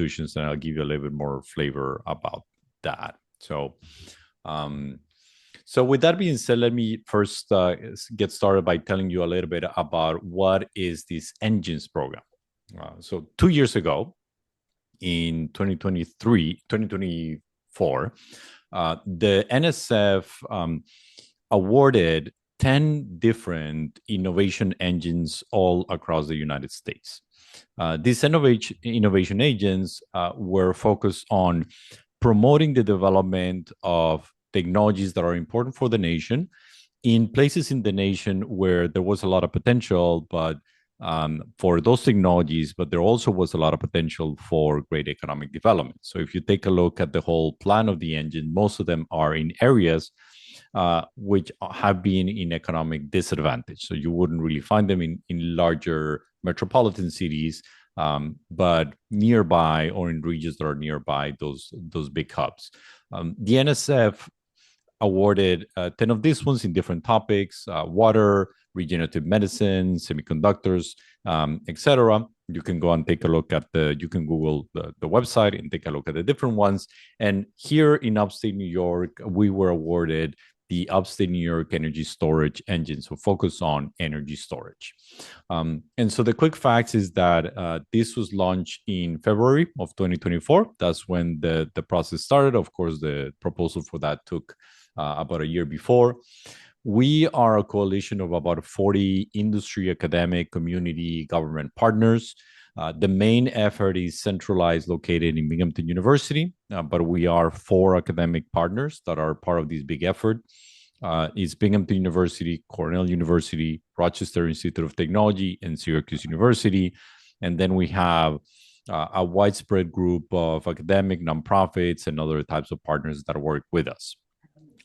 institutions, and I'll give you a little bit more flavor about that. So with that being said, let me first get started by telling you a little bit about what is this engines program. So 2 years ago, in 2024, the NSF awarded 10 different innovation engines all across the United States. These innovation engines were focused on promoting the development of technologies that are important for the nation in places in the nation where there was a lot of potential, but for those technologies, but there also was a lot of potential for great economic development. So if you take a look at the whole plan of the engine, most of them are in areas which have been in economic disadvantage. So you wouldn't really find them in larger metropolitan cities, but nearby or in regions that are nearby those big hubs. The NSF awarded 10 of these ones in different topics: water, regenerative medicine, semiconductors, etc. You can go and take a look at you can Google the website and take a look at the different ones. And here in Upstate New York, we were awarded the Upstate New York Energy Storage Engine, so focus on energy storage. And so the quick facts is that this was launched in February of 2024. That's when the process started. Of course, the proposal for that took about a year before. We are a coalition of about 40 industry, academic, community, government partners. The main effort is centralized, located in Binghamton University, but we are 4 academic partners that are part of this big effort. It's Binghamton University, Cornell University, Rochester Institute of Technology, and Syracuse University. And then we have a widespread group of academic, nonprofits, and other types of partners that work with us.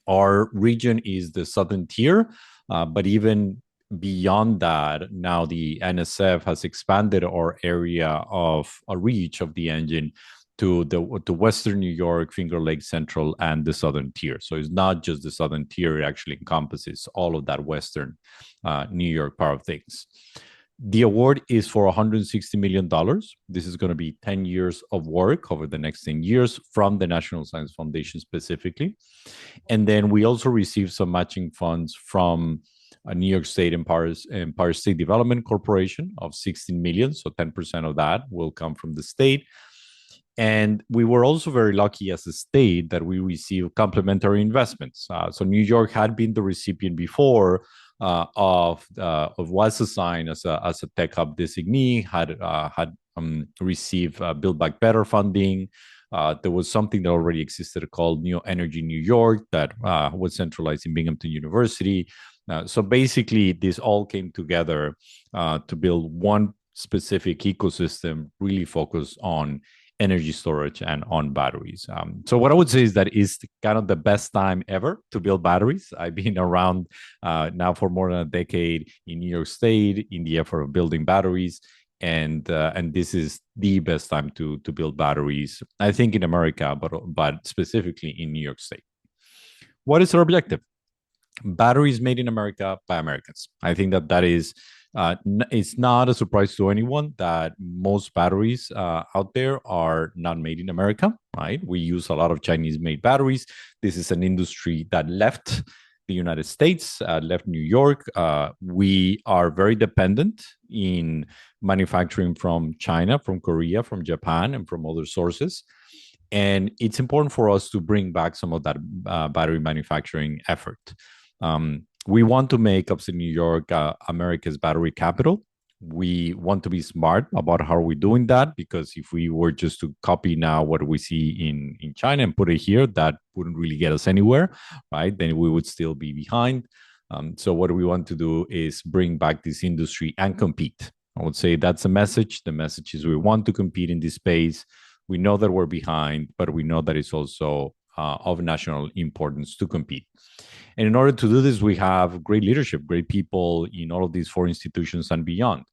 Our region is the southern tier, but even beyond that, now the NSF has expanded our area of a reach of the engine to Western New York, Finger Lakes Central, and the southern tier. So it's not just the southern tier, it actually encompasses all of that Western New York part of things. The award is for $160 million. This is going to be 10 years of work over the next 10 years from the National Science Foundation specifically. And then we also received some matching funds from New York State Empire State Development Corporation of 16 million. So 10% of that will come from the state. And we were also very lucky as a state that we received complementary investments. So New York had been the recipient before was assigned as a tech hub designee, had received Build Back Better funding. There was something that already existed called New Energy New York that was centralized in Binghamton University. So basically, this all came together to build one specific ecosystem, really focused on energy storage and on batteries. So what I would say is that it's kind of the best time ever to build batteries. I've been around now for more than a decade in New York State in the effort of building batteries. And this is the best time to build batteries, I think, in America, but specifically in New York State. What is our objective? Batteries made in America by Americans. I think that is it's not a surprise to anyone that most batteries out there are not made in America, right? We use a lot of Chinese-made batteries. This is an industry that left the United States, left New York. We are very dependent in manufacturing from China, from Korea, from Japan, and from other sources. And it's important for us to bring back some of that battery manufacturing effort. We want to make Upstate New York America's battery capital. We want to be smart about how we're doing that, because if we were just to copy now what we see in China and put it here, that wouldn't really get us anywhere, right? Then we would still be behind. So what we want to do is bring back this industry and compete. I would say that's the message. The message is we want to compete in this space. We know that we're behind, but we know that it's also of national importance to compete. And in order to do this, we have great leadership, great people in all of these 4 institutions and beyond.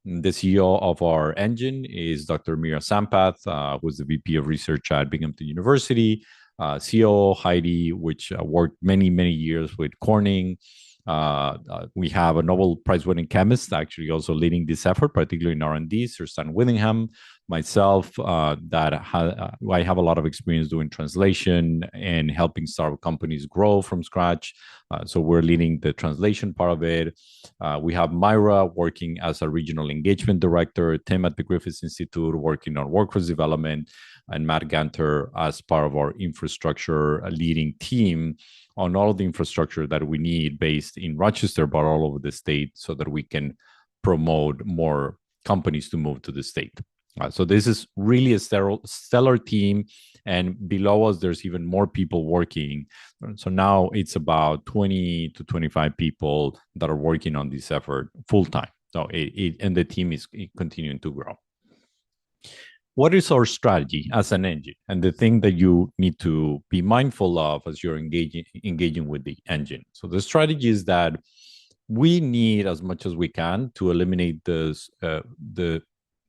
The CEO of our engine is Dr. Mira Sampath, who is the VP of Research at Binghamton University. COO Heidi, which worked many, many years with Corning. We have a Nobel Prize-winning chemist actually also leading this effort, particularly in R&D, Sir Stan Whittingham, myself, I have a lot of experience doing translation and helping startup companies grow from scratch. So we're leading the translation part of it. We have Myra working as a regional engagement director, Tim at the Griffith Institute working on workforce development, and Matt Ganter as part of our infrastructure leading team on all of the infrastructure that we need based in Rochester, but all over the state, so that we can promote more companies to move to the state. So this is really a stellar team. And below us, there's even more people working. So now it's about 20 to 25 people that are working on this effort full time. So and the team is continuing to grow. What is our strategy as an engine? And the thing that you need to be mindful of as you're engaging with the engine. So the strategy is that we need, as much as we can, to eliminate the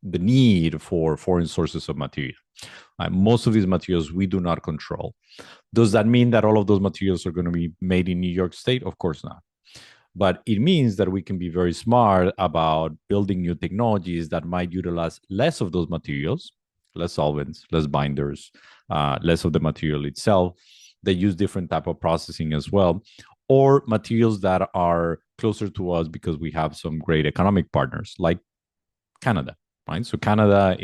need for foreign sources of material. Most of these materials we do not control. Does that mean that all of those materials are going to be made in New York State? Of course not. But it means that we can be very smart about building new technologies that might utilize less of those materials, less solvents, less binders, less of the material itself. They use different type of processing as well, or materials that are closer to us because we have some great economic partners like Canada. Right? So Canada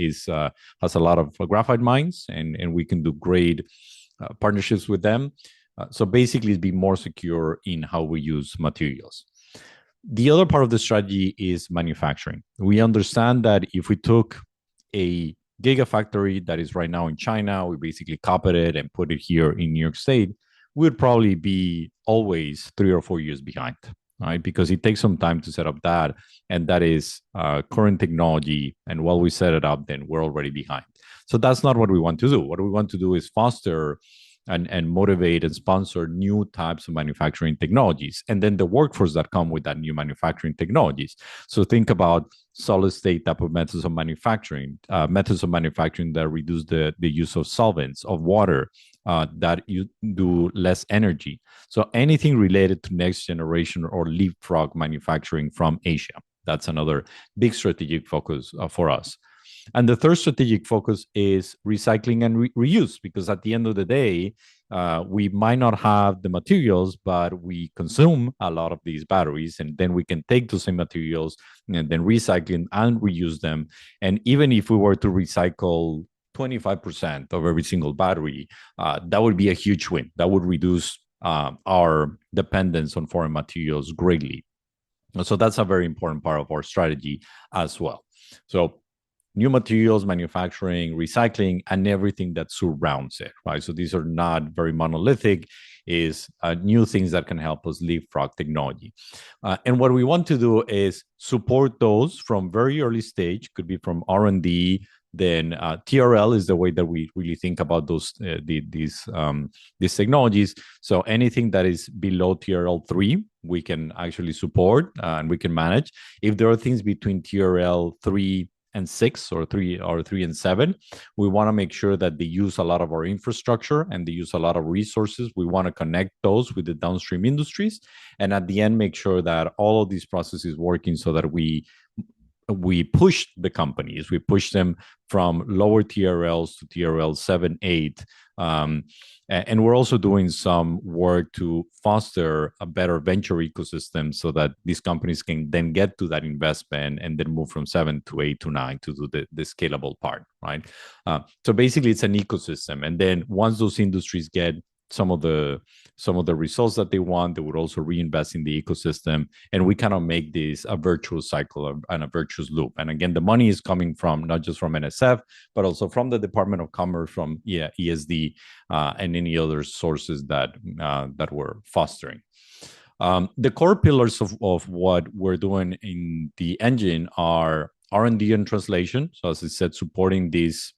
has a lot of graphite mines, and we can do great partnerships with them. So basically, it's be more secure in how we use materials. The other part of the strategy is manufacturing. We understand that if we took a gigafactory that is right now in China, we basically copied it and put it here in New York State, we would probably be always 3 or 4 years behind. Right? Because it takes some time to set up that, and that is current technology. And while we set it up, then we're already behind. So that's not what we want to do. What we want to do is foster and motivate and sponsor new types of manufacturing technologies, and then the workforce that come with that new manufacturing technologies. So think about solid state type of methods of manufacturing that reduce the use of solvents, of water, that you do less energy. So anything related to next generation or leapfrog manufacturing from Asia. That's another big strategic focus for us. And the third strategic focus is recycling and reuse, because at the end of the day, we might not have the materials, but we consume a lot of these batteries, and then we can take those same materials and then recycle them and reuse them. And even if we were to recycle 25% of every single battery, that would be a huge win. That would reduce our dependence on foreign materials greatly. So that's a very important part of our strategy as well. So new materials, manufacturing, recycling, and everything that surrounds it, right? So these are not very monolithic, is new things that can help us leapfrog technology. And what we want to do is support those from very early stage, could be from R&D, then TRL is the way that we really think about these technologies. So anything that is below TRL 3, we can actually support and we can manage. If there are things between TRL 3 and 6 or 3 and 7, we want to make sure that they use a lot of our infrastructure and they use a lot of resources. We want to connect those with the downstream industries, and at the end make sure that all of these processes working so that we push the companies, we push them from lower TRLs to TRL 7, 8. And we're also doing some work to foster a better venture ecosystem so that these companies can then get to that investment and then move from 7 to 8 to 9 to do the scalable part, right? So basically, it's an ecosystem. And then once those industries get some of the results that they want, they would also reinvest in the ecosystem, and we kind of make this a virtuous cycle and a virtuous loop. And again, the money is coming from not just from NSF, but also from the Department of Commerce, from ESD, and any other sources that we're fostering. The core pillars of what we're doing in the engine are R&D and translation. So as I said, supporting these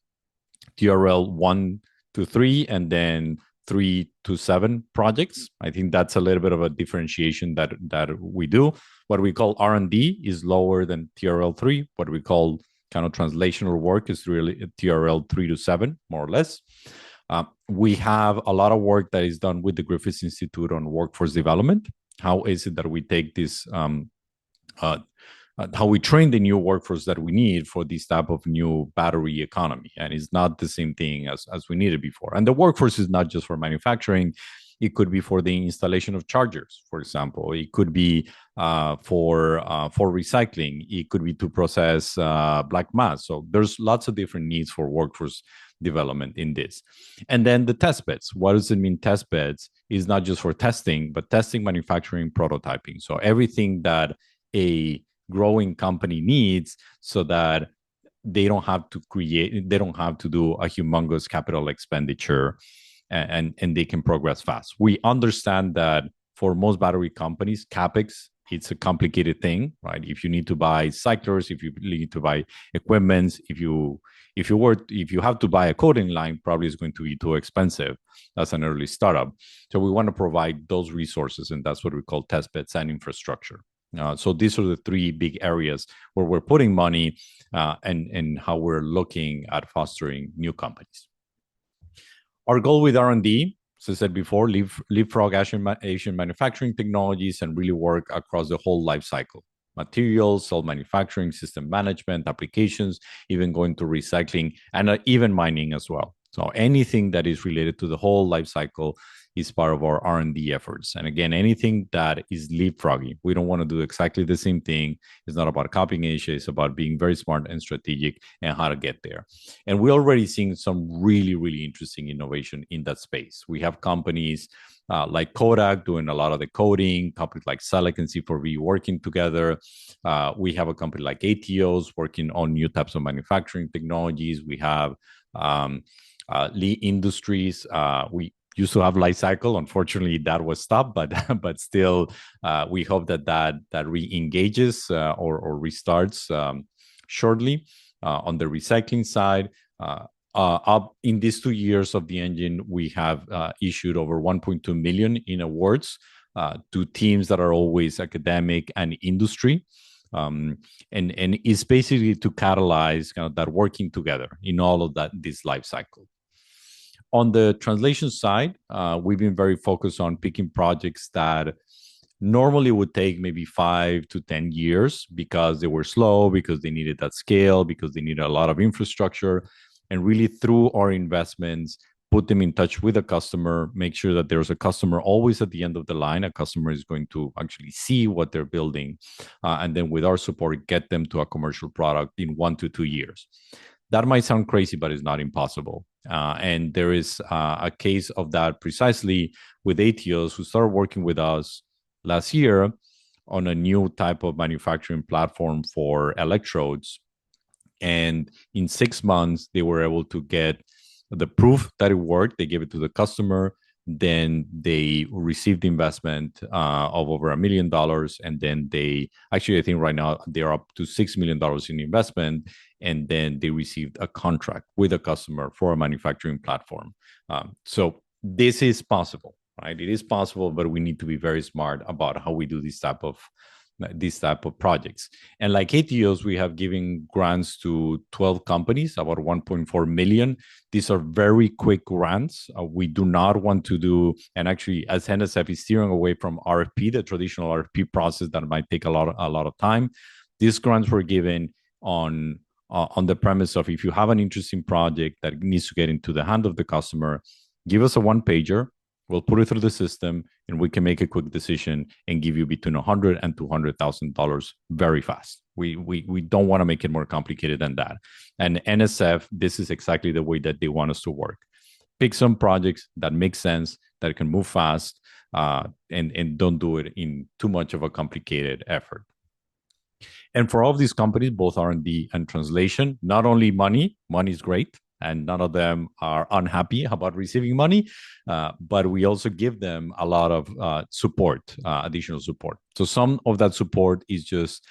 TRL 1 to 3 and then 3 to 7 projects. I think that's a little bit of a differentiation that we do. What we call R&D is lower than TRL 3. What we call kind of translational work is really TRL 3 to 7, more or less. We have a lot of work that is done with the Griffith Institute on workforce development. How is it that we take this how we train the new workforce that we need for this type of new battery economy. And it's not the same thing as we needed before. And the workforce is not just for manufacturing. It could be for the installation of chargers, for example. It could be for recycling. It could be to process black mass. So there's lots of different needs for workforce development in this. And then the test beds. What does it mean, test beds? Is not just for testing, but testing, manufacturing, prototyping. So everything that a growing company needs, so that they don't have to do a humongous capital expenditure, and they can progress fast. We understand that for most battery companies, capex, it's a complicated thing, right? If you need to buy cyclers, if you need to buy equipment, if you have to buy a coating line, probably it's going to be too expensive as an early startup. So we want to provide those resources, and that's what we call test beds and infrastructure. So these are the three big areas where we're putting money, and how we're looking at fostering new companies. Our goal with R&D, as I said before, leapfrog Asian manufacturing technologies and really work across the whole life cycle. Materials, cell manufacturing, system management, applications, even going to recycling, and even mining as well. So anything that is related to the whole life cycle is part of our R&D efforts. And again, anything that is leapfrogging, we don't want to do exactly the same thing. It's not about copying Asia. It's about being very smart and strategic and how to get there. And we're already seeing some really, really interesting innovation in that space. We have companies like Kodak doing a lot of the coding, companies like Select and C4V working together. We have a company like ATOs working on new types of manufacturing technologies. We have Lee Industries. We used to have Light Cycle. Unfortunately, that was stopped, but still, we hope that re-engages or restarts shortly. On the recycling side, up in these 2 years of the engine, we have issued over 1.2 million in awards to teams that are always academic and industry. And it's basically to catalyze kind of that working together in all of this life cycle. On the translation side, we've been very focused on picking projects that normally would take maybe 5 to 10 years because they were slow, because they needed that scale, because they needed a lot of infrastructure, and really through our investments, put them in touch with a customer, make sure that there's a customer always at the end of the line. A customer is going to actually see what they're building, and then with our support, get them to a commercial product in 1 to 2 years. That might sound crazy, but it's not impossible. And there is a case of that precisely with ATOs, who started working with us last year on a new type of manufacturing platform for electrodes. And in 6 months, they were able to get the proof that it worked. They gave it to the customer. Then they received investment of over $1 million. And then I think right now they're up to $6 million in investment. And then they received a contract with a customer for a manufacturing platform. So this is possible, right? It is possible, but we need to be very smart about how we do this type of projects. And like ATOs, we have given grants to 12 companies, about 1.4 million. These are very quick grants. We do not want to do, and actually as NSF is steering away from RFP, the traditional RFP process that might take a lot of time. These grants were given on the premise of, if you have an interesting project that needs to get into the hand of the customer, give us a one-pager. We'll put it through the system, and we can make a quick decision and give you between $100,000 and $200,000 very fast. We don't want to make it more complicated than that. And NSF, this is exactly the way that they want us to work. Pick some projects that make sense, that can move fast, and don't do it in too much of a complicated effort. And for all of these companies, both R&D and translation, not only money is great, and none of them are unhappy about receiving money, but we also give them a lot of support, additional support. So some of that support is just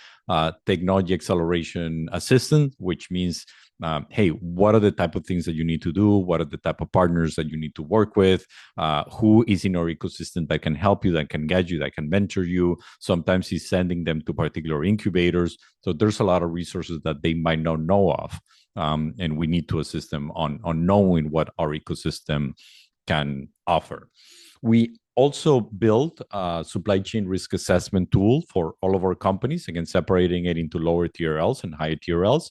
technology acceleration assistance, which means, hey, what are the type of things that you need to do? What are the type of partners that you need to work with? Who is in our ecosystem that can help you, that can guide you, that can mentor you? Sometimes he's sending them to particular incubators. So there's a lot of resources that they might not know of. And we need to assist them on knowing what our ecosystem can offer. We also built a supply chain risk assessment tool for all of our companies, again, separating it into lower TRLs and higher TRLs.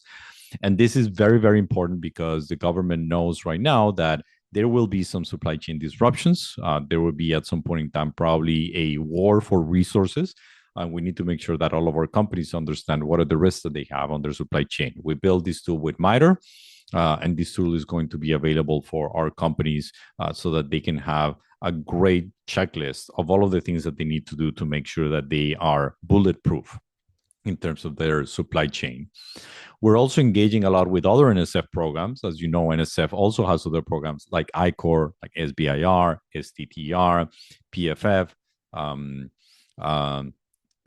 And this is very, very important because the government knows right now that there will be some supply chain disruptions. There will be at some point in time probably a war for resources. And we need to make sure that all of our companies understand what are the risks that they have on their supply chain. We built this tool with MITRE, and this tool is going to be available for our companies so that they can have a great checklist of all of the things that they need to do to make sure that they are bulletproof in terms of their supply chain. We're also engaging a lot with other NSF programs. As you know, NSF also has other programs like ICOR, like SBIR, STTR, PFF.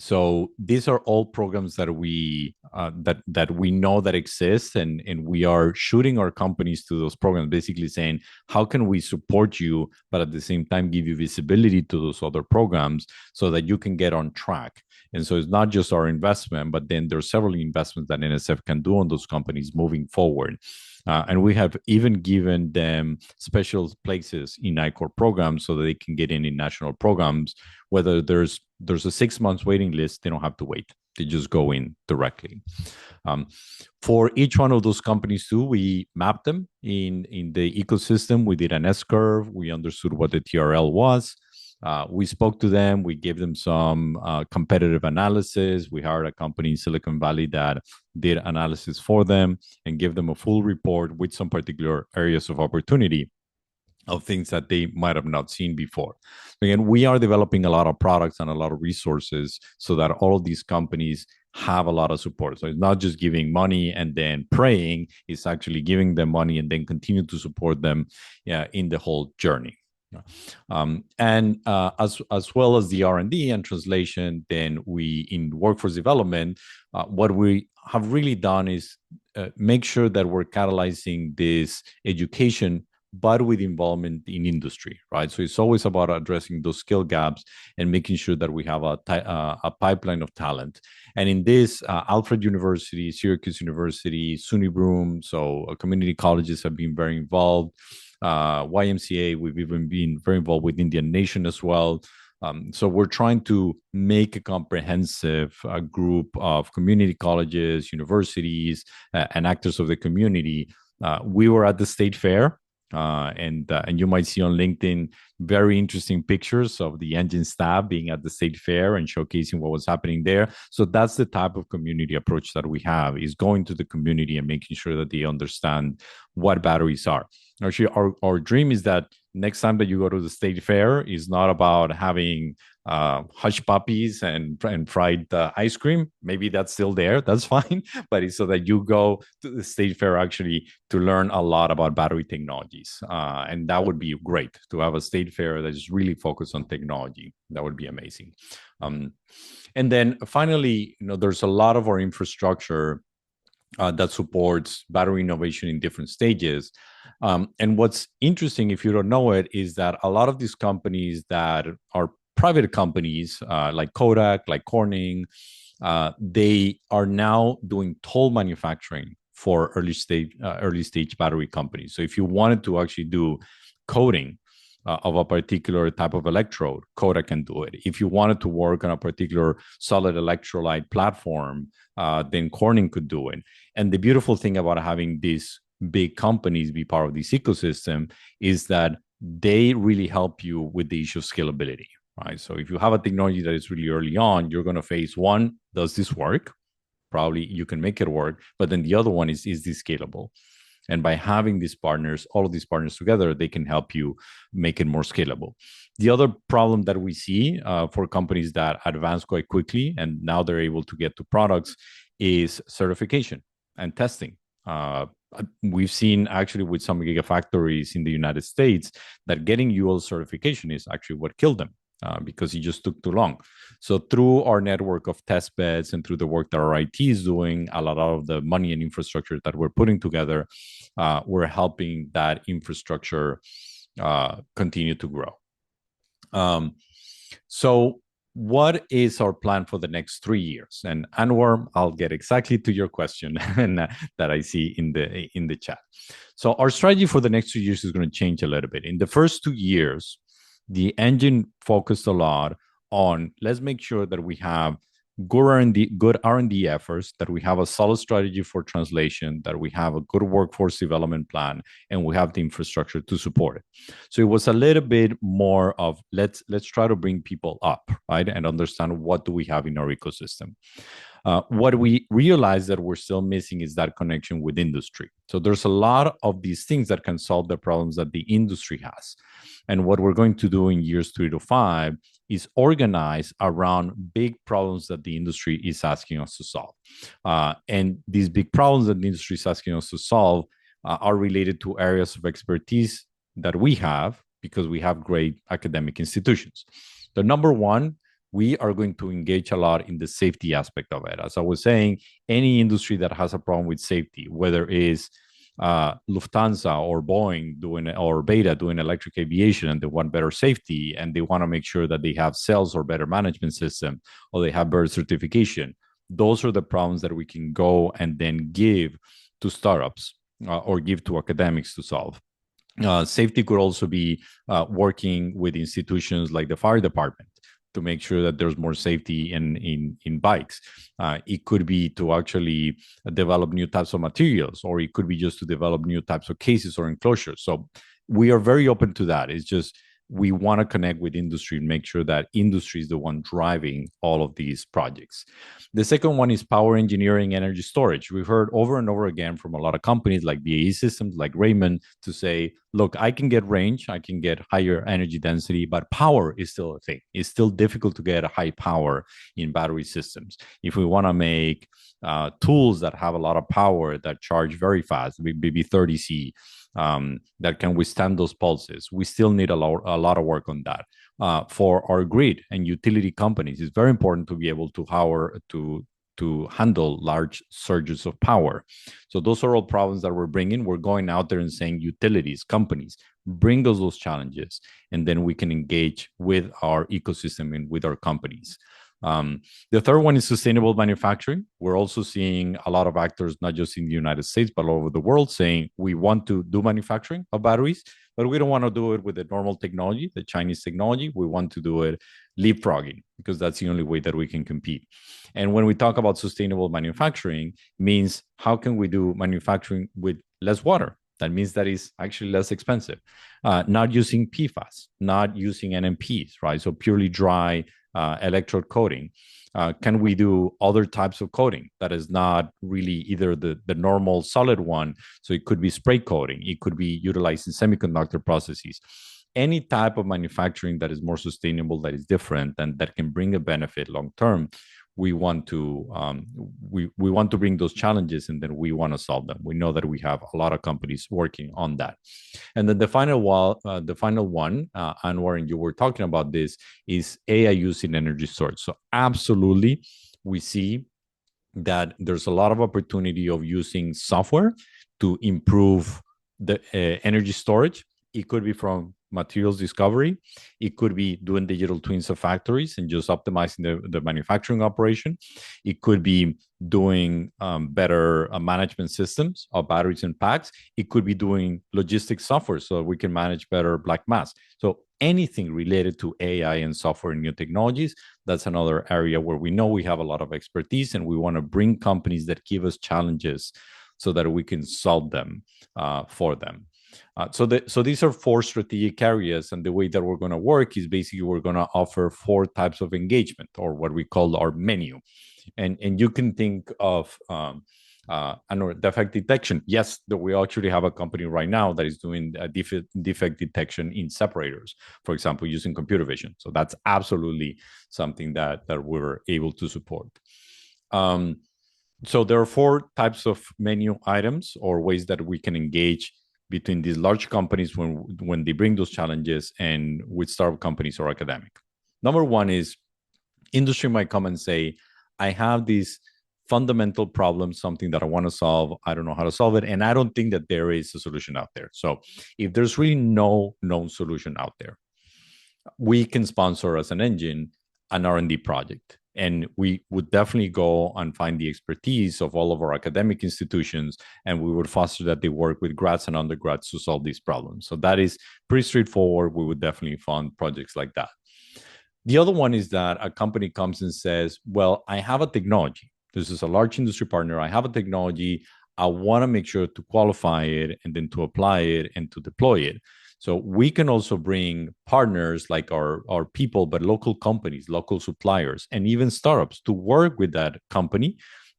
So these are all programs that we know that exist, and we are shooting our companies to those programs, basically saying, how can we support you, but at the same time give you visibility to those other programs so that you can get on track. And so it's not just our investment, but then there's several investments that NSF can do on those companies moving forward. And we have even given them special places in ICOR programs so that they can get in national programs. Whether there's a 6 months waiting list, they don't have to wait. They just go in directly. For each one of those companies too, we mapped them in the ecosystem. We did an S-curve. We understood what the TRL was. We spoke to them. We gave them some competitive analysis. We hired a company in Silicon Valley that did analysis for them and gave them a full report with some particular areas of opportunity of things that they might have not seen before. Again, we are developing a lot of products and a lot of resources so that all of these companies have a lot of support. So it's not just giving money and then praying, it's actually giving them money and then continue to support them in the whole journey. As well as the R&D and translation, then we, in workforce development, what we have really done is make sure that we're catalyzing this education, but with involvement in industry, right? So it's always about addressing those skill gaps and making sure that we have a pipeline of talent. And in this, Alfred University, Syracuse University, SUNY Broome, so community colleges have been very involved. YMCA, we've even been very involved with Indian Nation as well. So we're trying to make a comprehensive group of community colleges, universities, and actors of the community. We were at the State Fair, and you might see on LinkedIn very interesting pictures of the engine staff being at the State Fair and showcasing what was happening there. So that's the type of community approach that we have, is going to the community and making sure that they understand what batteries are. Actually, our dream is that next time that you go to the State Fair is not about having hush puppies and fried ice cream. Maybe that's still there. That's fine. But it's so that you go to the State Fair actually to learn a lot about battery technologies. And that would be great to have a State Fair that is really focused on technology. That would be amazing. And then finally, there's a lot of our infrastructure that supports battery innovation in different stages. And what's interesting, if you don't know it, is that a lot of these companies that are private companies, like Kodak, like Corning, they are now doing toll manufacturing for early stage battery companies. So if you wanted to actually do coating of a particular type of electrode, Kodak can do it. If you wanted to work on a particular solid electrolyte platform, then Corning could do it. And the beautiful thing about having these big companies be part of this ecosystem is that they really help you with the issue of scalability, right? So if you have a technology that is really early on, you're going to face one, does this work? Probably you can make it work. But then the other one is this scalable? And by having these partners, all of these partners together, they can help you make it more scalable. The other problem that we see for companies that advance quite quickly and now they're able to get to products is certification and testing. We've seen actually with some gigafactories in the United States that getting UL certification is actually what killed them. Because it just took too long. So through our network of test beds and through the work that our IT is doing, a lot of the money and infrastructure that we're putting together, we're helping that infrastructure continue to grow. So what is our plan for the next 3 years? And Anwar, I'll get exactly to your question that I see in the chat. So our strategy for the next 2 years is going to change a little bit. In the first 2 years, the engine focused a lot on let's make sure that we have good R&D efforts, that we have a solid strategy for translation, that we have a good workforce development plan, and we have the infrastructure to support it. So it was a little bit more of let's try to bring people up, right, and understand what do we have in our ecosystem. What we realize that we're still missing is that connection with industry. So there's a lot of these things that can solve the problems that the industry has. And what we're going to do in years 3 to 5 is organize around big problems that the industry is asking us to solve. And these big problems that the industry is asking us to solve are related to areas of expertise that we have because we have great academic institutions. The number one, we are going to engage a lot in the safety aspect of it. As I was saying, any industry that has a problem with safety, whether it is Lufthansa or Boeing or Beta doing electric aviation, and they want better safety and they want to make sure that they have sales or better management system or they have better certification. Those are the problems that we can go and then give to startups or give to academics to solve. Safety could also be working with institutions like the fire department to make sure that there's more safety in bikes. It could be to actually develop new types of materials, or it could be just to develop new types of cases or enclosures. So we are very open to that. It's just we want to connect with industry and make sure that industry is the one driving all of these projects. The second one is power engineering, energy storage. We've heard over and over again from a lot of companies like BAE Systems, like Raymond, to say, look, I can get range, I can get higher energy density, but power is still a thing. It's still difficult to get a high power in battery systems. If we want to make tools that have a lot of power that charge very fast, maybe 30C, that can withstand those pulses, we still need a lot of work on that. For our grid and utility companies, it's very important to be able to handle large surges of power. So those are all problems that we're bringing. We're going out there and saying, utilities, companies, bring us those challenges, and then we can engage with our ecosystem and with our companies. The third one is sustainable manufacturing. We're also seeing a lot of actors, not just in the United States, but all over the world, saying we want to do manufacturing of batteries, but we don't want to do it with the normal technology, the Chinese technology. We want to do it leapfrogging, because that's the only way that we can compete. And when we talk about sustainable manufacturing, means how can we do manufacturing with less water? That means that is actually less expensive. Not using PFAS, not using NMPs, right? So purely dry electrode coating. Can we do other types of coating that is not really either the normal solid one? So it could be spray coating. It could be utilized in semiconductor processes. Any type of manufacturing that is more sustainable, that is different, and that can bring a benefit long term. We want to we want to bring those challenges, and then we want to solve them. We know that we have a lot of companies working on that. And then the final one, Anwar, and you were talking about this, is AI use in energy storage. So absolutely, we see that there's a lot of opportunity of using software to improve the energy storage. It could be from materials discovery. It could be doing digital twins of factories and just optimizing the manufacturing operation. It could be doing better management systems of batteries and packs. It could be doing logistics software so we can manage better black mass. So anything related to AI and software and new technologies, that's another area where we know we have a lot of expertise, and we want to bring companies that give us challenges so that we can solve them for them. So these are 4 strategic areas, and the way that we're going to work is basically we're going to offer 4 types of engagement, or what we call our menu. And you can think of defect detection. Yes, we actually have a company right now that is doing defect detection in separators, for example, using computer vision. So that's absolutely something that we're able to support. So there are 4 types of menu items or ways that we can engage between these large companies when they bring those challenges, and with startup companies or academic. Number one is industry might come and say, I have this fundamental problem, something that I want to solve. I don't know how to solve it. And I don't think that there is a solution out there. So if there's really no known solution out there, we can sponsor as an engine an R&D project. And we would definitely go and find the expertise of all of our academic institutions, and we would foster that they work with grads and undergrads to solve these problems. So that is pretty straightforward. We would definitely fund projects like that. The other one is that a company comes and says, well, I have a technology. This is a large industry partner. I have a technology. I want to make sure to qualify it and then to apply it and to deploy it. So we can also bring partners like our people, but local companies, local suppliers, and even startups to work with that company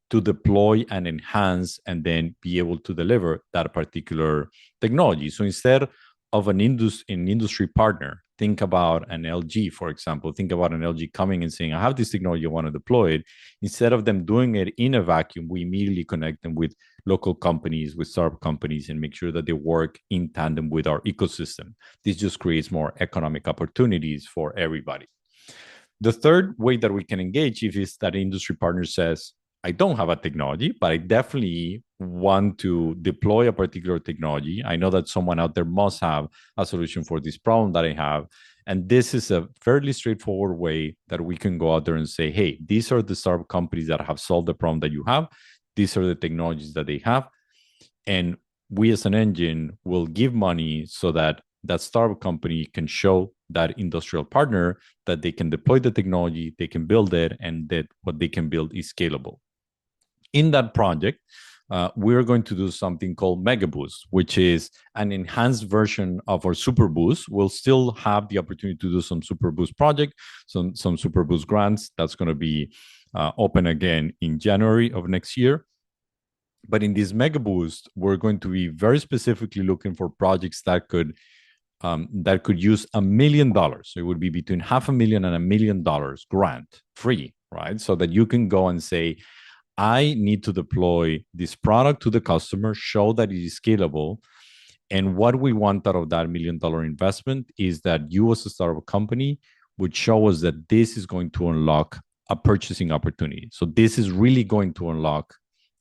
to deploy and enhance and then be able to deliver that particular technology. So instead of an industry partner, think about an LG, for example. Think about an LG coming and saying, I have this technology, I want to deploy it. Instead of them doing it in a vacuum, we immediately connect them with local companies, with startup companies, and make sure that they work in tandem with our ecosystem. This just creates more economic opportunities for everybody. The third way that we can engage if is that industry partner says, I don't have a technology, but I definitely want to deploy a particular technology. I know that someone out there must have a solution for this problem that I have. And this is a fairly straightforward way that we can go out there and say, hey, these are the startup companies that have solved the problem that you have. These are the technologies that they have. And we as an engine will give money so that that startup company can show that industrial partner that they can deploy the technology, they can build it, and that what they can build is scalable. In that project, we're going to do something called Megaboost, which is an enhanced version of our Superboost. We'll still have the opportunity to do some Superboost project, some Superboost grants. That's going to be open again in January of next year. But in this Megaboost, we're going to be very specifically looking for projects that could use $1 million. So it would be between $500,000 and $1 million grant free, right? So that you can go and say, I need to deploy this product to the customer, show that it is scalable. And what we want out of that $1 million investment is that you as a startup company would show us that this is going to unlock a purchasing opportunity. So this is really going to unlock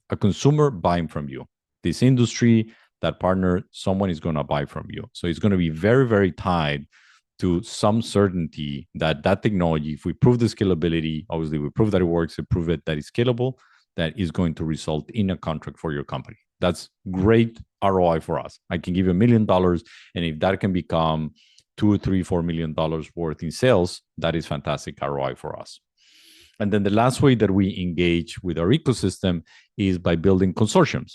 a consumer buying from you. This industry, that partner, someone is going to buy from you. So it's going to be very, very tied to some certainty that that technology, if we prove the scalability, obviously we prove that it works, we prove it that it's scalable, that is going to result in a contract for your company. That's great ROI for us. I can give you $1 million, and if that can become $2, $3, $4 million worth in sales, that is fantastic ROI for us. And then the last way that we engage with our ecosystem is by building consortiums.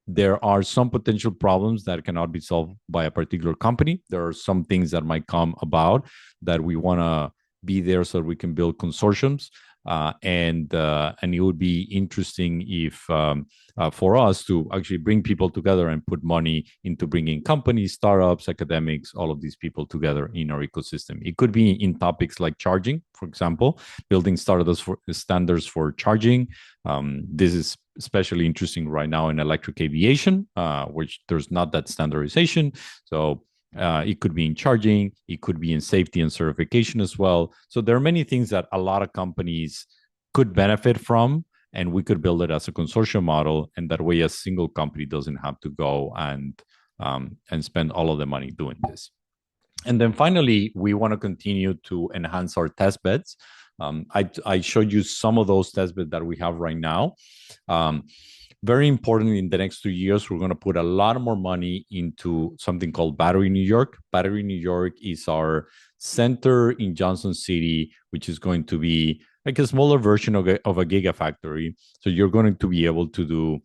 There are some potential problems that cannot be solved by a particular company. There are some things that might come about that we want to be there so we can build consortiums. And it would be interesting if for us to actually bring people together and put money into bringing companies, startups, academics, all of these people together in our ecosystem. It could be in topics like charging, for example, building standards for charging. This is especially interesting right now in electric aviation, which there's not that standardization. So it could be in charging, it could be in safety and certification as well. So there are many things that a lot of companies could benefit from, and we could build it as a consortium model, and that way a single company doesn't have to go and spend all of the money doing this. And then finally, we want to continue to enhance our test beds. I showed you some of those test beds that we have right now. Very important, in the next 2 years, we're going to put a lot more money into something called Battery New York. Battery New York is our center in Johnson City, which is going to be like a smaller version of a gigafactory. So you're going to be able to do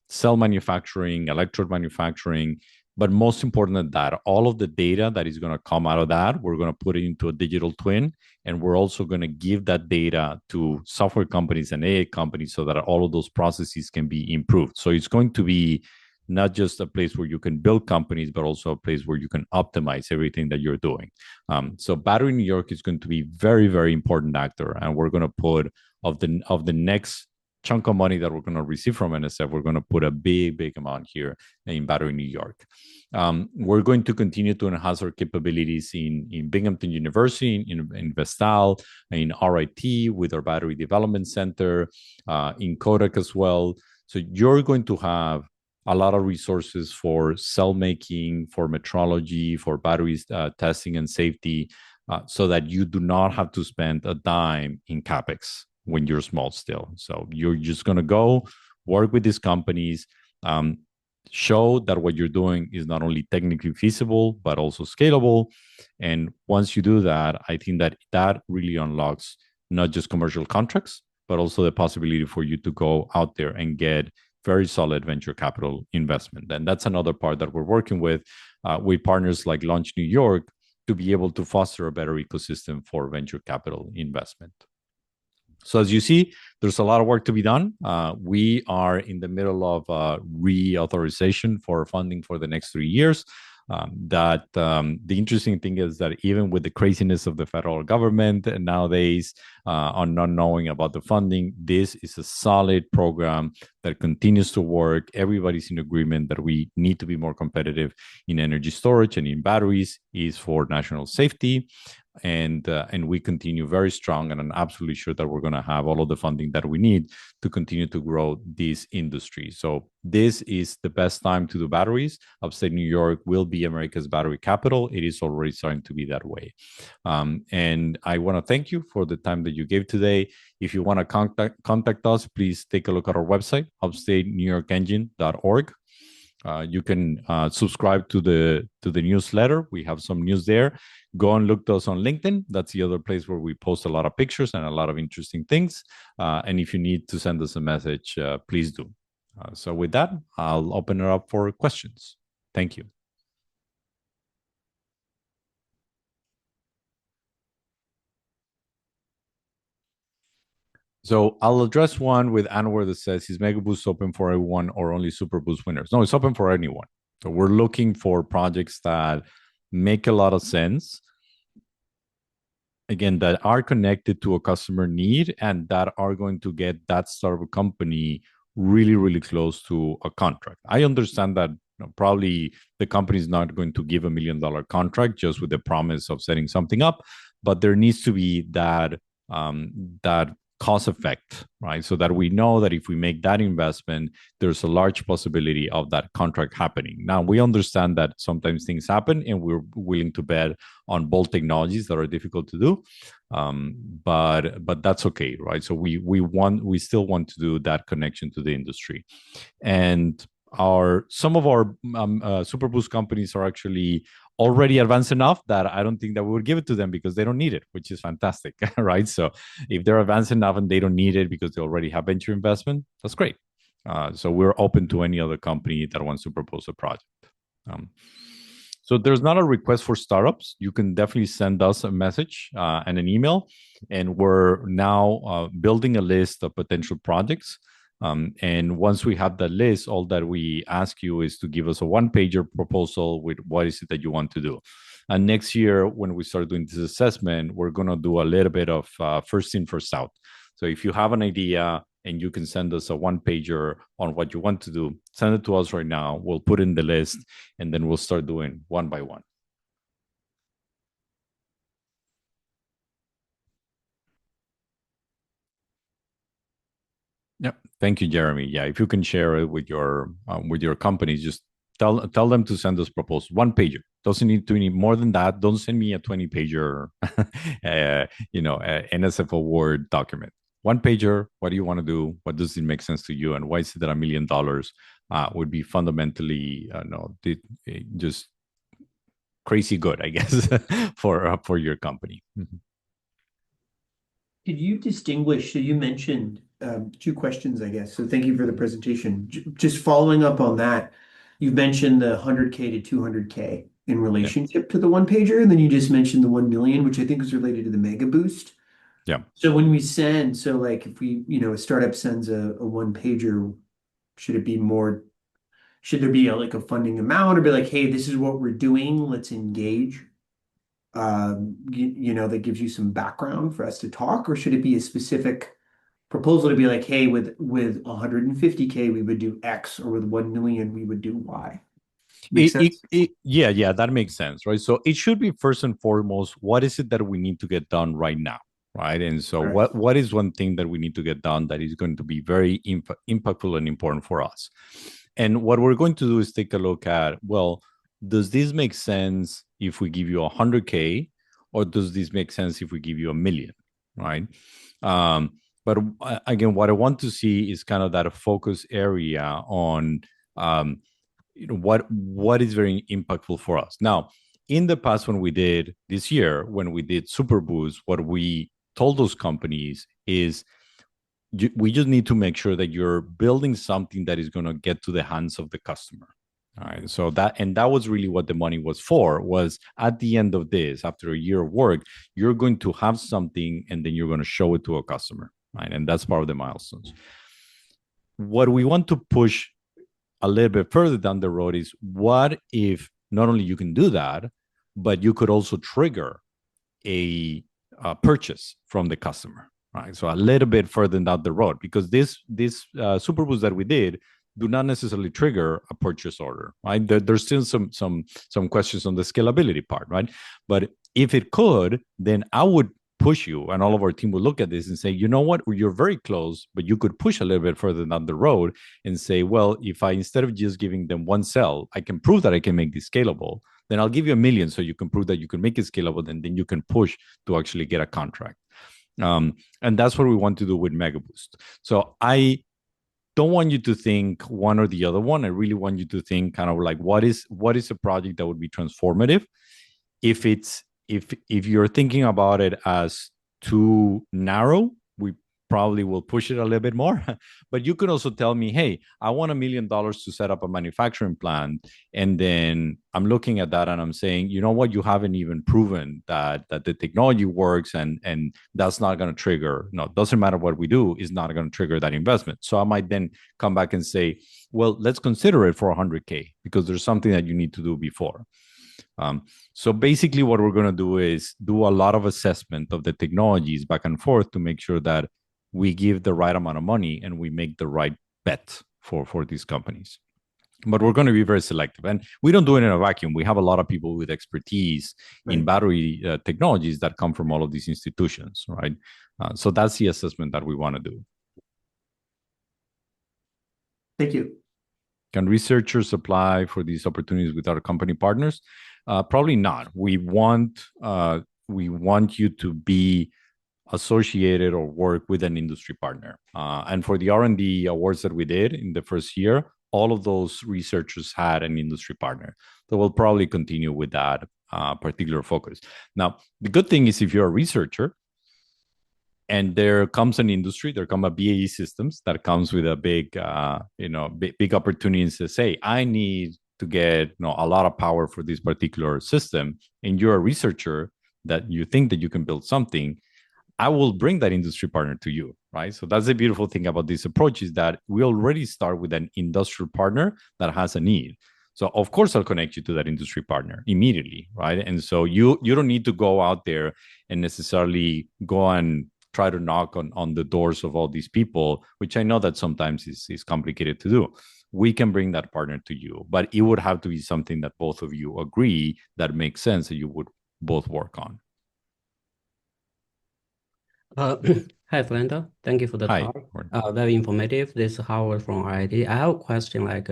cell manufacturing, electrode manufacturing, but most important than that, all of the data that is going to come out of that, we're going to put it into a digital twin. And we're also going to give that data to software companies and AI companies so that all of those processes can be improved. So it's going to be not just a place where you can build companies, but also a place where you can optimize everything that you're doing. So Battery New York is going to be very, very important actor. And we're going to put of the next chunk of money that we're going to receive from NSF, we're going to put a big, big amount here in Battery New York. We're going to continue to enhance our capabilities in Binghamton University, in Vestal, in RIT with our Battery Development Center, in Kodak as well. So you're going to have a lot of resources for cell making, for metrology, for batteries testing and safety. so that you do not have to spend a dime in CapEx when you're small still. So you're just going to go work with these companies, um, show that what you're doing is not only technically feasible, but also scalable. And once you do that, I think that that really unlocks not just commercial contracts, but also the possibility for you to go out there and get very solid venture capital investment. And that's another part that we're working with partners like Launch New York to be able to foster a better ecosystem for venture capital investment. So as you see, there's a lot of work to be done. We are in the middle of reauthorization for funding for the next 3 years. The interesting thing is that even with the craziness of the federal government nowadays on not knowing about the funding, this is a solid program that continues to work. Everybody's in agreement that we need to be more competitive in energy storage and in batteries is for national safety. And we continue very strong, and I'm absolutely sure that we're going to have all of the funding that we need to continue to grow this industry. So this is the best time to do batteries. Upstate New York will be America's battery capital. It is already starting to be that way. And I want to thank you for the time that you gave today. If you want to contact us, please take a look at our website, upstatenewyorkengine.org. You can subscribe to the newsletter. We have some news there. Go and look to us on LinkedIn. That's the other place where we post a lot of pictures and a lot of interesting things. And if you need to send us a message, please do. So with that, I'll open it up for questions. Thank you. So I'll address one with Anwar that says, is Mega Boost open for everyone or only Superboost winners? No, it's open for anyone. So we're looking for projects that make a lot of sense, again, that are connected to a customer need and that are going to get that startup company really, really close to a contract. I understand that probably the company is not going to give $1 million contract just with the promise of setting something up, but there needs to be that cause effect, right? So that we know that if we make that investment, there's a large possibility of that contract happening. Now, we understand that sometimes things happen and we're willing to bet on bold technologies that are difficult to do. But that's okay, right? So we still want to do that connection to the industry. And some of our Superboost companies are actually already advanced enough that I don't think that we would give it to them because they don't need it, which is fantastic, right? So if they're advanced enough and they don't need it because they already have venture investment, that's great. So we're open to any other company that wants to propose a project. So there's not a request for startups. You can definitely send us a message and an email, and we're now building a list of potential projects. And once we have that list, all that we ask you is to give us a one-pager proposal with what is it that you want to do. And next year, when we start doing this assessment, we're going to do a little bit of first in, first out. So if you have an idea and you can send us a one-pager on what you want to do, send it to us right now. We'll put in the list, and then we'll start doing one by one. Yep. Thank you, Jeremy. Yeah, if you can share it with your companies, just tell them to send us proposals. One pager. Doesn't need to need more than that. Don't send me a 20-pager, NSF award document. One pager. What do you want to do? What does it make sense to you? And why is it that $1 million would be fundamentally just crazy good, I guess, for your company. Mm-hmm. Could you distinguish? So you mentioned two questions, I guess. So thank you for the presentation. Just following up on that, you've mentioned the 100K to 200K in relationship to the one pager, and then you just mentioned the 1 million, which I think is related to the Mega Boost. Yeah. So when we send, so like if we, a startup sends a one pager, should there be like a funding amount, or be like, hey, this is what we're doing, let's engage? That gives you some background for us to talk, or should it be a specific proposal to be like, hey, with 150K we would do X, or with 1 million we would do Y? Make sense? Yeah, that makes sense, right? So it should be first and foremost, what is it that we need to get done right now, right? And so what is one thing that we need to get done that is going to be very impactful and important for us? And what we're going to do is take a look at, well, does this make sense if we give you 100K, or does this make sense if we give you a million, right? But again, what I want to see is kind of that focus area on what is very impactful for us. Now, in the past, when we did this year, when we did Superboost, what we told those companies is we just need to make sure that you're building something that is going to get to the hands of the customer. All right. So that was really what the money was for, was at the end of this, after a year of work, you're going to have something and then you're going to show it to a customer. Right. And that's part of the milestones. What we want to push a little bit further down the road is, what if not only you can do that, but you could also trigger a purchase from the customer, right? So a little bit further down the road, because this Superboost that we did do not necessarily trigger a purchase order, right? There's still some questions on the scalability part, right? But if it could, then I would push you, and all of our team would look at this and say, you know what, you're very close, but you could push a little bit further down the road and say, well, if I, instead of just giving them one cell, I can prove that I can make this scalable, then I'll give you a million so you can prove that you can make it scalable, and then you can push to actually get a contract. And that's what we want to do with MegaBoost. So I don't want you to think one or the other one. I really want you to think kind of like, what is a project that would be transformative? If you're thinking about it as too narrow, we probably will push it a little bit more. But you could also tell me, hey, I want $1 million to set up a manufacturing plant. And then I'm looking at that and I'm saying, you know what, you haven't even proven that the technology works, and that's not going to trigger, no, it doesn't matter what we do, is not going to trigger that investment. So I might then come back and say, well, let's consider it for 100K, because there's something that you need to do before. So basically what we're going to do is do a lot of assessment of the technologies back and forth to make sure that we give the right amount of money and we make the right bet for these companies. But we're going to be very selective, and we don't do it in a vacuum. We have a lot of people with expertise in battery technologies that come from all of these institutions, right? So that's the assessment that we want to do. Thank you. Can researchers apply for these opportunities with our company partners? Probably not. We want you to be associated or work with an industry partner. And for the R&D awards that we did in the first year, all of those researchers had an industry partner. So we'll probably continue with that particular focus. Now, the good thing is, if you're a researcher and there comes an industry, there come a BAE Systems that comes with a big opportunity and says, hey, I need to get a lot of power for this particular system, and you're a researcher that you think that you can build something, I will bring that industry partner to you, right? So that's the beautiful thing about this approach, is that we already start with an industrial partner that has a need. So of course I'll connect you to that industry partner immediately, right? And so you don't need to go out there and necessarily go and try to knock on the doors of all these people, which I know that sometimes is complicated to do. We can bring that partner to you, but it would have to be something that both of you agree that makes sense, that you would both work on. Hi, Fernando. Thank you for the Hi. talk. Very informative. This is Howard from RIT. I have a question, like,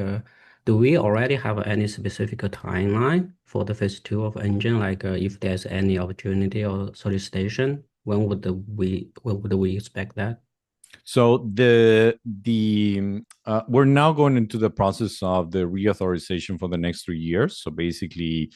do we already have any specific timeline for the phase 2 of engine? Like, if there's any opportunity or solicitation, when would we expect that? So we're now going into the process of the reauthorization for the next 3 years. So basically,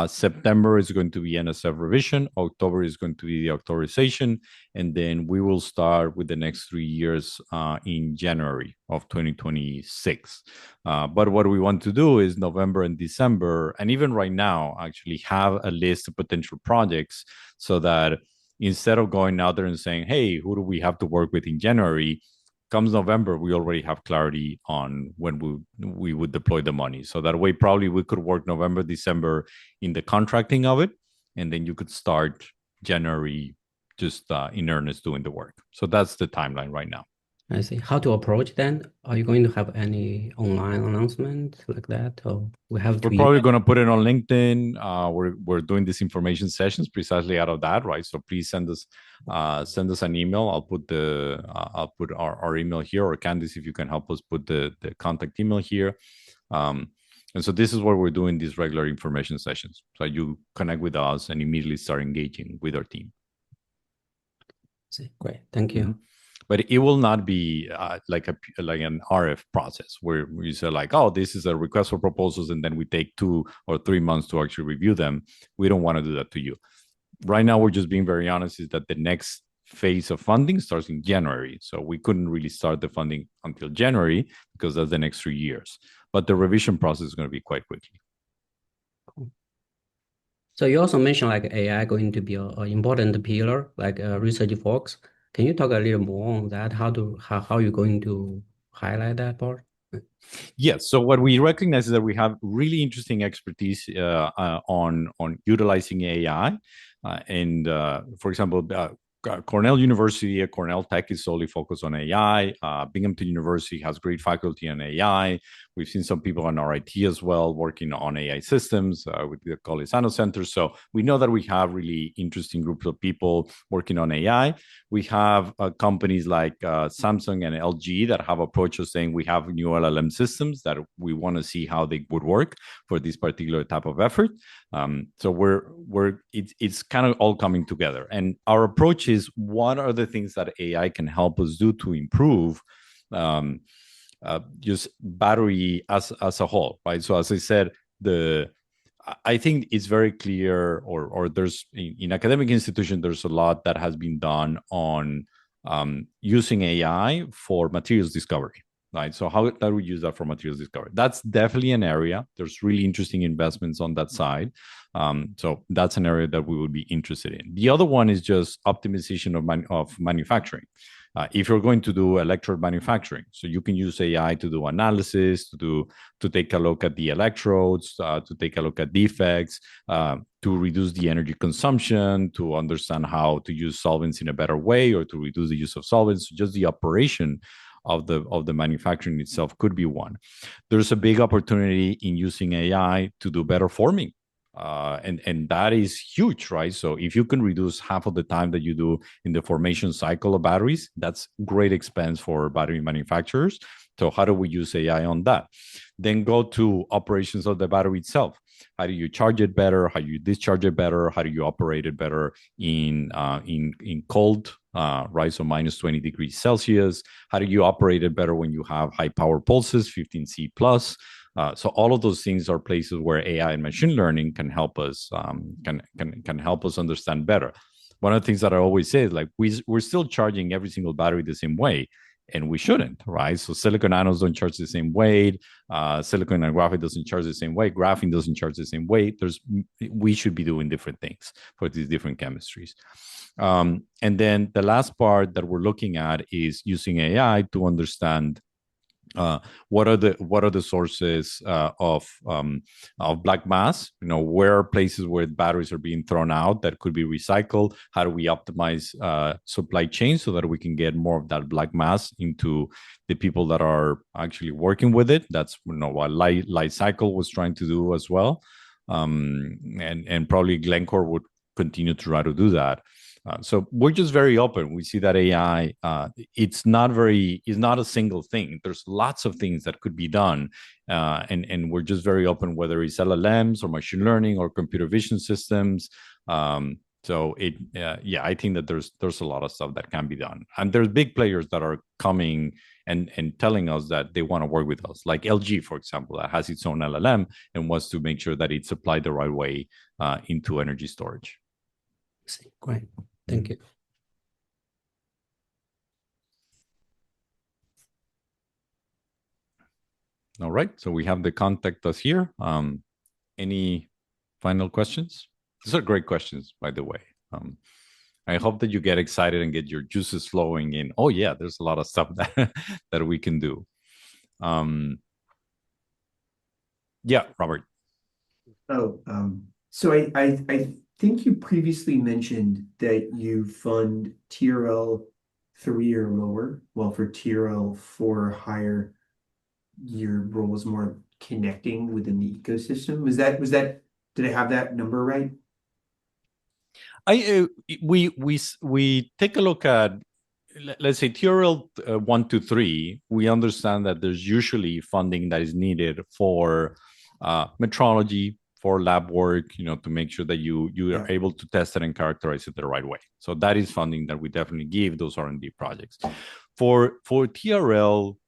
September is going to be NSF revision, October is going to be the authorization, and then we will start with the next 3 years in January of 2026. But what we want to do is November and December, and even right now, actually have a list of potential projects, so that instead of going out there and saying, hey, who do we have to work with in January, comes November, we already have clarity on when we would deploy the money. So that way, probably we could work November, December in the contracting of it, and then you could start January just in earnest doing the work. So that's the timeline right now. I see. How to approach then? Are you going to have any online announcement like that, or we have to? We're probably going to put it on LinkedIn. We're doing these information sessions precisely out of that, right? So please send us an email. I'll put our email here, or Candice, if you can help us put the contact email here. And so this is where we're doing these regular information sessions. So you connect with us and immediately start engaging with our team. Great, thank you. Mm-hmm. But it will not be like an RF process where we say like, oh, this is a request for proposals, and then we take 2 or 3 months to actually review them. We don't want to do that to you. Right now, we're just being very honest, is that the next phase of funding starts in January. So we couldn't really start the funding until January because that's the next 3 years. But the revision process is going to be quite quickly. Cool. So you also mentioned like AI going to be an important pillar, like research folks. Can you talk a little more on that? How you're going to highlight that part? Yes. So what we recognize is that we have really interesting expertise on utilizing AI, and for example, Cornell University, Cornell Tech is solely focused on AI. Binghamton University has great faculty on AI. We've seen some people on RIT as well working on AI systems with the Colisano Center. So we know that we have really interesting groups of people working on AI. We have companies like Samsung and LG that have approached us saying we have new LLM systems that we want to see how they would work for this particular type of effort. So it's kind of all coming together. And our approach is, what are the things that AI can help us do to improve just battery as a whole, right? So as I said, I think it's very clear, or there's in academic institutions, there's a lot that has been done on using AI for materials discovery, right? So how do we use that for materials discovery? That's definitely an area. There's really interesting investments on that side. So that's an area that we would be interested in. The other one is just optimization of manufacturing. If you're going to do electrode manufacturing, so you can use AI to do analysis, to take a look at the electrodes, to take a look at defects, to reduce the energy consumption, to understand how to use solvents in a better way, or to reduce the use of solvents. Just the operation of the manufacturing itself could be one. There's a big opportunity in using AI to do better forming. And that is huge, right? So if you can reduce half of the time that you do in the formation cycle of batteries, that's great expense for battery manufacturers. So how do we use AI on that? Then go to operations of the battery itself. How do you charge it better? How do you discharge it better? How do you operate it better in cold, right? So minus 20 degrees Celsius. How do you operate it better when you have high power pulses, 15C plus? So all of those things are places where AI and machine learning can help us can help us understand better. One of the things that I always say is like we're still charging every single battery the same way, and we shouldn't, right? So silicon anodes don't charge the same weight. Silicon and graphite doesn't charge the same way. Graphene doesn't charge the same weight. We should be doing different things for these different chemistries. And then the last part that we're looking at is using AI to understand what are the sources of black mass? Where are places where batteries are being thrown out that could be recycled? How do we optimize supply chain so that we can get more of that black mass into the people that are actually working with it? That's what Light Cycle was trying to do as well, and probably Glencore would continue to try to do that. So we're just very open. We see that AI, it's not a single thing. There's lots of things that could be done, and we're just very open, whether it's LLMs or machine learning or computer vision systems. So I think that there's a lot of stuff that can be done, and there's big players that are coming and telling us that they want to work with us, like LG, for example, that has its own LLM and wants to make sure that it's applied the right way into energy storage. Great. Thank you. All right. So we have the contact us here. Any final questions? These are great questions, by the way. I hope that you get excited and get your juices flowing in. Oh yeah, there's a lot of stuff that we can do. Yeah, Robert. So I think you previously mentioned that you fund TRL 3 or lower. Well, for TRL 4 higher, your role is more connecting within the ecosystem. Did I have that number right? We take a look at, let's say, TRL 1 to 3. We understand that there's usually funding that is needed for metrology for lab work, to make sure that you Yeah. are able to test it and characterize it the right way. So that is funding that we definitely give those R&D projects. For TRL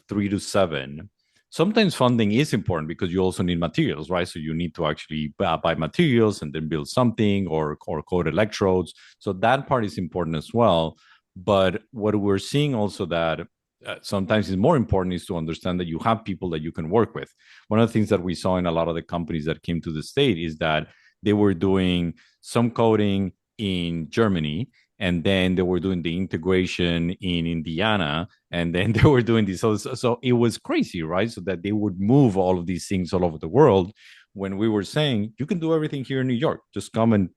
3 to 7, sometimes funding is important because you also need materials, right? So you need to actually buy materials and then build something or coat electrodes. So that part is important as well. But what we're seeing also that sometimes is more important is to understand that you have people that you can work with. One of the things that we saw in a lot of the companies that came to the state is that they were doing some coding in Germany, and then they were doing the integration in Indiana, and then they were doing this. So it was crazy, right? So that they would move all of these things all over the world when we were saying, you can do everything here in New York. Just come and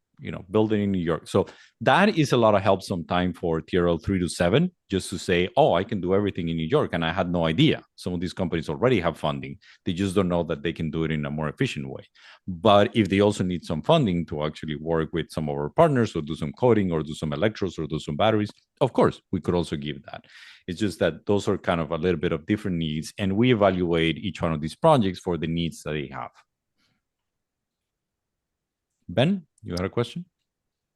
build it in New York. So that is a lot of help sometimes for TRL 3 to 7, just to say, oh, I can do everything in New York. And I had no idea. Some of these companies already have funding. They just don't know that they can do it in a more efficient way. But if they also need some funding to actually work with some of our partners or do some coding or do some electrodes or do some batteries, of course, we could also give that. It's just that those are kind of a little bit of different needs. And we evaluate each one of these projects for the needs that they have. Ben, you had a question?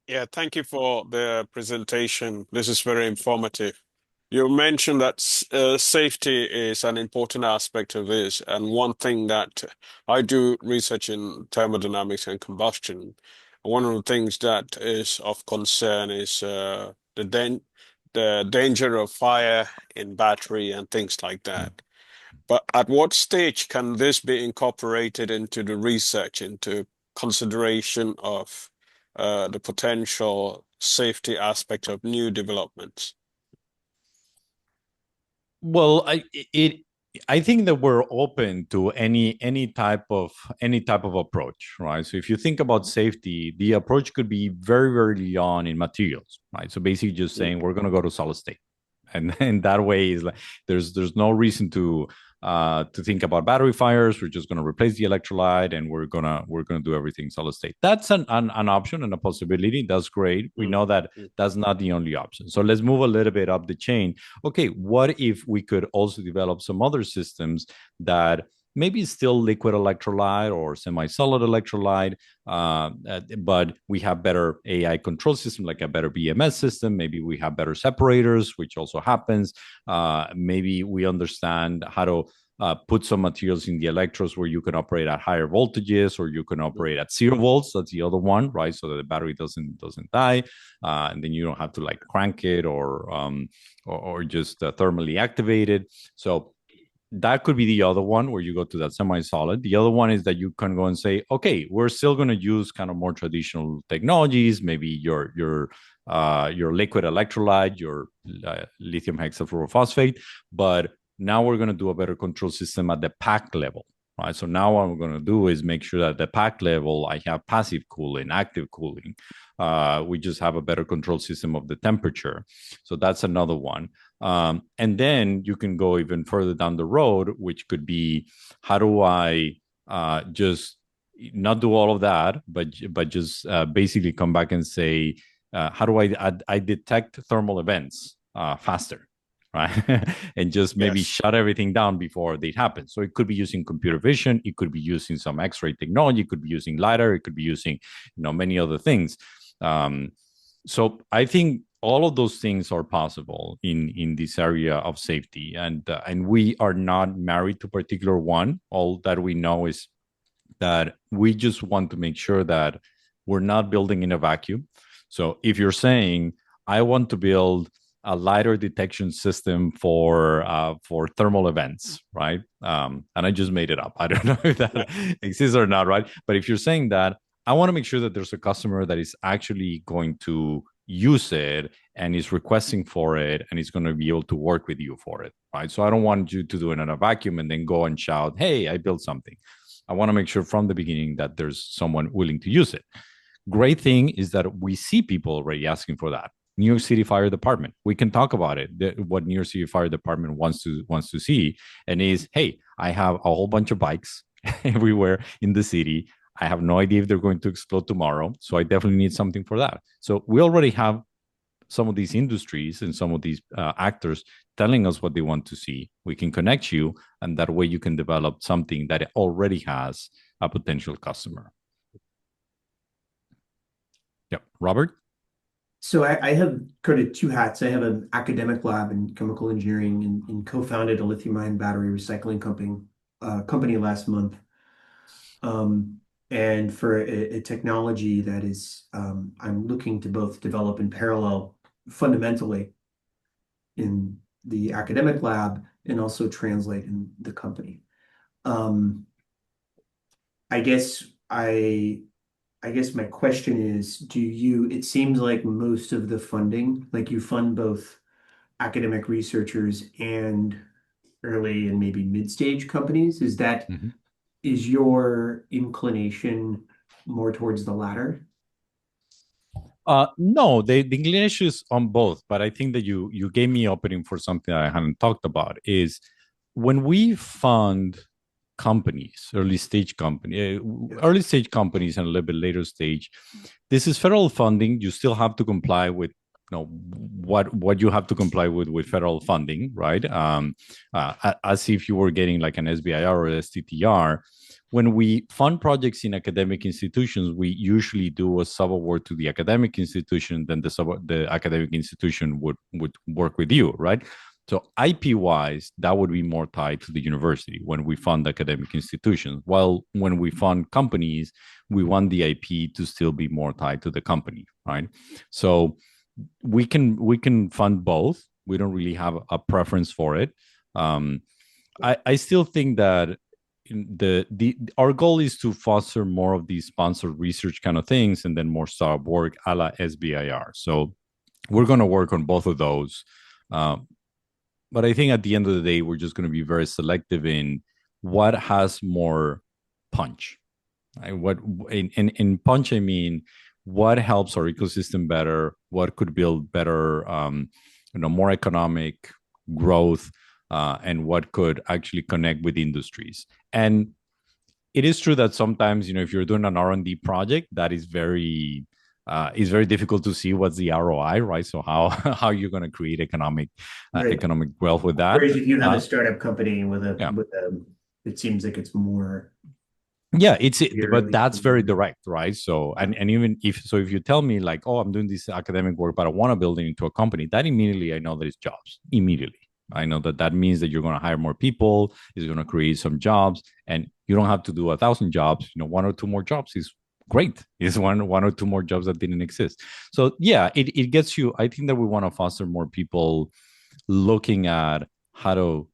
Yeah, thank you for the presentation. This is very informative. You mentioned that safety is an important aspect of this, and one thing that I do research in thermodynamics and combustion, one of the things that is of concern is the danger of fire in battery and things like that. But at what stage can this be incorporated into the research, into consideration of the potential safety aspect of new developments? Well, I think that we're open to any type of approach, right? So if you think about safety, the approach could be very, very early on in materials, right? So basically just saying we're going to go to solid state. And that way is like there's no reason to think about battery fires. We're just going to replace the electrolyte and we're gonna do everything solid state. That's an option and a possibility. That's great. We know that that's not the only option. So let's move a little bit up the chain. Okay, what if we could also develop some other systems that maybe still liquid electrolyte or semi-solid electrolyte, but we have better AI control system, like a better BMS system. Maybe we have better separators, which also happens. Maybe we understand how to put some materials in the electrodes where you can operate at higher voltages, or you can operate at 0 volts. That's the other one, right? So that the battery doesn't die, and then you don't have to like crank it or just thermally activate it. So that could be the other one where you go to that semi-solid. The other one is that you can go and say, okay, we're still going to use kind of more traditional technologies, maybe your liquid electrolyte, your lithium hexafluorophosphate, but now we're going to do a better control system at the pack level, right? So now what I'm going to do is make sure that at the pack level, I have passive cooling, active cooling. We just have a better control system of the temperature. So that's another one. And then you can go even further down the road, which could be, how do I just not do all of that, but just basically come back and say, how do I detect thermal events faster, right? And just maybe shut everything down before they happen. So it could be using computer vision, it could be using some X-ray technology, it could be using LiDAR, it could be using many other things. So I think all of those things are possible in this area of safety, and we are not married to a particular one. All that we know is that we just want to make sure that we're not building in a vacuum. So if you're saying, I want to build a LiDAR detection system for thermal events, right? And I just made it up. I don't know if that exists or not, right? But if you're saying that, I want to make sure that there's a customer that is actually going to use it and is requesting for it and is going to be able to work with you for it, right? So I don't want you to do it in a vacuum and then go and shout, hey, I built something. I want to make sure from the beginning that there's someone willing to use it. Great thing is that we see people already asking for that. New York City Fire Department, we can talk about it. What New York City Fire Department wants to see, and is, hey, I have a whole bunch of bikes everywhere in the city. I have no idea if they're going to explode tomorrow, so I definitely need something for that. So we already have some of these industries and some of these actors telling us what they want to see. We can connect you, and that way you can develop something that already has a potential customer. Yep. Robert? So I have kind of two hats. I have an academic lab in chemical engineering and co-founded a lithium-ion battery recycling company last month. And for a technology that is, I'm looking to both develop in parallel fundamentally in the academic lab and also translate in the company. I guess my question is, it seems like most of the funding, like you fund both academic researchers and early and maybe mid-stage companies. Is your inclination more towards the latter? No, the inclination is on both, but I think that you gave me opening for something I haven't talked about, is when we fund companies, early stage companies and a little bit later stage, this is federal funding. You still have to comply with what you have to comply with federal funding, right? As if you were getting like an SBIR or STTR. When we fund projects in academic institutions, we usually do a sub-award to the academic institution, then the academic institution would work with you, right? So IP-wise, that would be more tied to the university when we fund academic institutions. While when we fund companies, we want the IP to still be more tied to the company, right? So we can fund both. We don't really have a preference for it. I still think that our goal is to foster more of these sponsored research kind of things and then more startup work a la SBIR. So we're going to work on both of those. But I think at the end of the day, we're just going to be very selective in what has more punch. Right? What in punch, I mean, what helps our ecosystem better, what could build better, more economic growth, and what could actually connect with industries. And it is true that sometimes, if you're doing an R&D project, that is very difficult to see what's the ROI, right? So how you're going to create economic wealth with that. Whereas if you have a startup company with it seems like it's more. Yeah, but that's very direct, right? So, and even if you tell me like, oh, I'm doing this academic work, but I want to build it into a company, that immediately I know that it's jobs. Immediately, I know that means that you're going to hire more people, it's going to create some jobs, and you don't have to do 1,000 jobs. 1 or 2 more jobs is great. It's one or 2 more jobs that didn't exist. So yeah, it gets you. I think that we want to foster more people looking at how to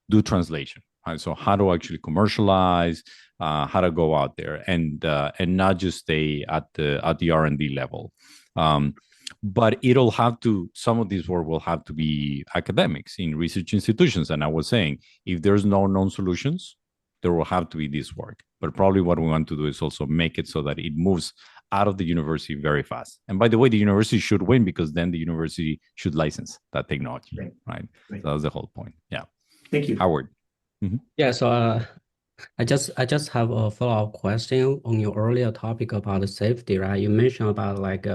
do translation. Right? So how to actually commercialize, how to go out there and not just stay at the R&D level. But some of this work will have to be academics in research institutions. And I was saying, if there's no known solutions, there will have to be this work. But probably what we want to do is also make it so that it moves out of the university very fast. And by the way, the university should win because then the university should license that technology, right? So that's the whole point. Yeah. Thank you. Howard. Mm-hmm. Yeah, so I just have a follow-up question on your earlier topic about the safety, right? You mentioned about like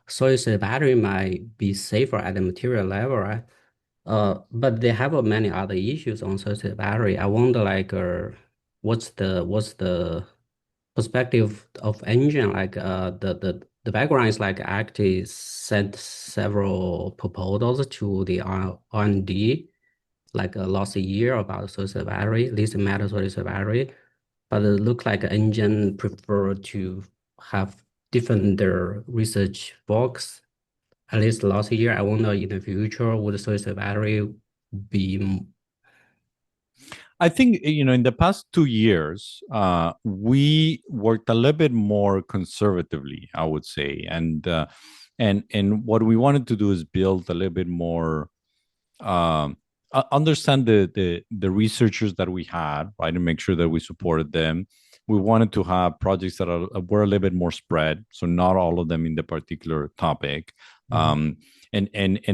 solid-state battery might be safer at the material level, right? But they have many other issues on solid-state battery. I wonder like what's the perspective of engine? Like the background is like actually sent several proposals to the R&D like last year about solid-state battery, lithium metal solid-state battery, but it looks like engine prefer to have different research box. At least last year, I wonder in the future would solid-state battery be. I think in the past 2 years, we worked a little bit more conservatively, I would say, and what we wanted to do is build a little bit more. Understand the researchers that we had, right, and make sure that we supported them. We wanted to have projects that were a little bit more spread, so not all of them in the particular topic, and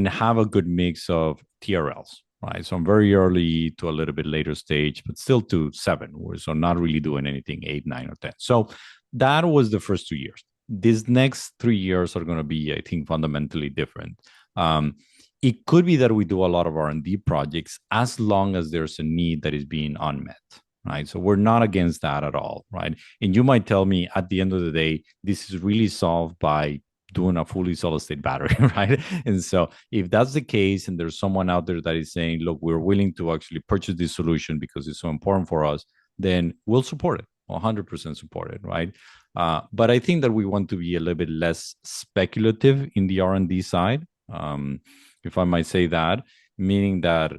have a good mix of TRLs, right? So I'm very early to a little bit later stage, but still to 7, so not really doing anything 8, 9, or 10. So that was the first 2 years. these next 3 years are going to be, I think, fundamentally different. It could be that we do a lot of R&D projects as long as there's a need that is being unmet, right? So we're not against that at all, right? And you might tell me at the end of the day, this is really solved by doing a fully solid state battery, right? And so if that's the case, and there's someone out there that is saying, look, we're willing to actually purchase this solution because it's so important for us, then we'll support it, 100% support it, right? But I think that we want to be a little bit less speculative in the R&D side, if I might say that, meaning that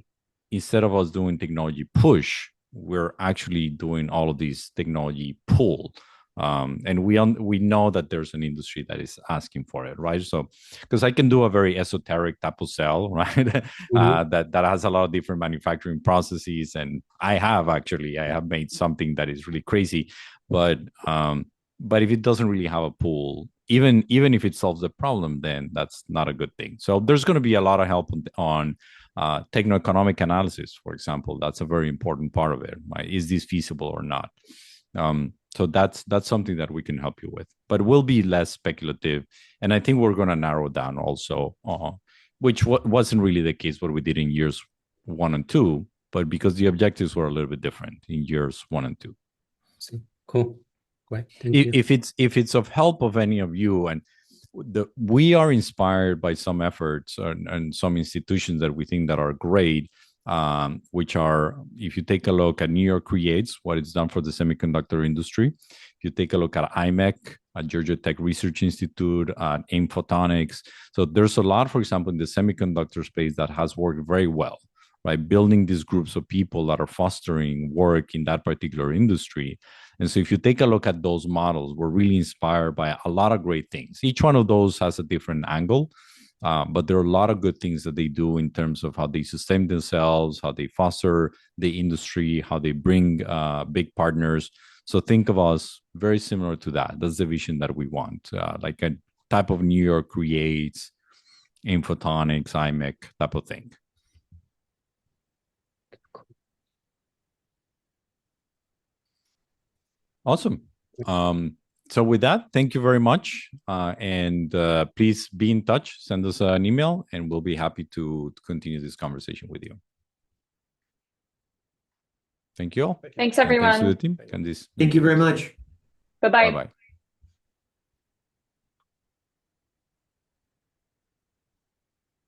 instead of us doing technology push, we're actually doing all of these technology pull. And we know that there's an industry that is asking for it, right? So, because I can do a very esoteric type of cell, right? That has a lot of different manufacturing processes, and I have made something that is really crazy, but if it doesn't really have a pull, even if it solves the problem, then that's not a good thing. So there's going to be a lot of help on techno-economic analysis, for example. That's a very important part of it, right? Is this feasible or not? So that's something that we can help you with, but we'll be less speculative. And I think we're going to narrow down also, which wasn't really the case what we did in years 1 and 2, but because the objectives were a little bit different in years 1 and 2. Cool. Great. Thank you. If it's of help of any of you, and we are inspired by some efforts and some institutions that we think that are great, which are, if you take a look at New York Creates, what it's done for the semiconductor industry. If you take a look at IMEC, at Georgia Tech Research Institute, at AIM Photonics. So there's a lot, for example, in the semiconductor space that has worked very well, right? Building these groups of people that are fostering work in that particular industry. And so if you take a look at those models, we're really inspired by a lot of great things. Each one of those has a different angle, but there are a lot of good things that they do in terms of how they sustain themselves, how they foster the industry, how they bring big partners. So think of us very similar to that. That's the vision that we want, like a type of New York Creates, AIM Photonics, IMEC type of thing. Awesome. So with that, thank you very much. And please be in touch, send us an email, and we'll be happy to continue this conversation with you. Thank you all. Thanks, everyone. Thanks to the team. Thank you very much. Bye-bye. Bye-bye.